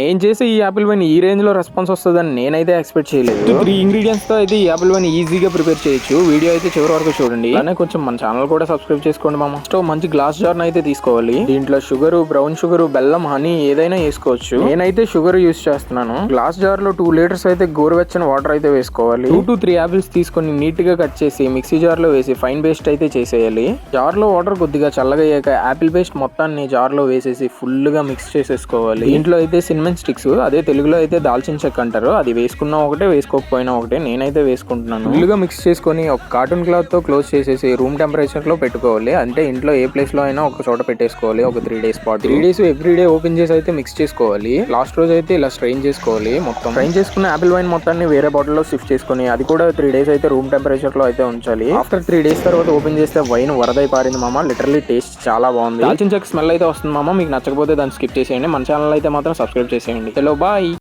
నేను చేసే ఈ యాపిల్ వైన్ ఈ రేంజ్ లో రెస్పాన్స్ వస్తుందని నేనైతే ఎక్స్పెక్ట్ చేయలేదు. 3 ఇంగ్రీడియంట్స్ తో అయితే ఈ యాపిల్ వైన్ ఈజీగా ప్రిపేర్ చేయొచ్చు. వీడియో అయితే చివరి వరకు చూడండి. అలానే కొంచెం మన ఛానల్ కూడా సబ్స్క్రైబ్ చేసుకోండి మామ. సో మంచి గ్లాస్ జార్ అయితే తీసుకోవాలి. దీంట్లో షుగర్, బ్రౌన్ షుగర్, బెల్లం, హనీ ఏదైనా వేసుకోవచ్చు. నేనైతే షుగర్ యూస్ చేస్తున్నాను. గ్లాస్ జార్ లో 2 లీటర్స్ అయితే గోరువెచ్చని వాటర్ అయితే వేసుకోవాలి. 2 to 3 యాపిల్స్ తీసుకొని నీట్ గా కట్ చేసి మిక్సీ జార్ లో వేసి ఫైన్ పేస్ట్ అయితే చేసేయాలి. జార్ లో వాటర్ కొద్దిగా చల్లగా అయ్యాక యాపిల్ పేస్ట్ మొత్తాన్ని జార్ లో వేసేసి ఫుల్ గా మిక్స్ చేసేసుకోవాలి. దీంట్లో అయితే సినిమన్ స్టిక్స్, అదే తెలుగులో అయితే దాల్చిన చెక్క అంటారు, అది వేసుకున్నా ఒకటే వేసుకోకపోయినా ఒకటే. నేనైతే వేసుకుంటున్నాను. ఫుల్ గా మిక్స్ చేసుకొని ఒక కాటన్ క్లాత్ తో క్లోజ్ చేసేసి రూమ్ టెంపరేచర్ లో పెట్టుకోవాలి. అంటే ఇంట్లో ఏ ప్లేస్ లో అయినా ఒక చోట పెట్టేసుకోవాలి. ఒక 3 days పాటు. 3 days ఎవ్రీడే ఓపెన్ చేసి అయితే మిక్స్ చేసుకోవాలి. లాస్ట్ రోజు అయితే ఇలా స్ట్రెయిన్ చేసుకోవాలి. మొత్తం స్ట్రెయిన్ చేసుకున్న యాపిల్ వైన్ మొత్తాన్ని వేరే బాటిల్ లో షిఫ్ట్ చేసుకుని అది కూడా 3 days అయితే రూమ్ టెంపరేచర్ లో అయితే ఉంచాలి. ఆఫ్టర్ 3 days తర్వాత ఓపెన్ చేస్తే వైన్ వరదై పారింది మామ. లిటరల్లీ టేస్ట్ చాలా బాగుంది. దాల్చిన చెక్క స్మెల్ అయితే వస్తుంది మామ. మీకు నచ్చకపోతే దాన్ని స్కిప్ చేసేయండి. మన ఛానల్ అయితే మాత్రం సబ్స్క్రైబ్ చేసేయండి. Hello bye.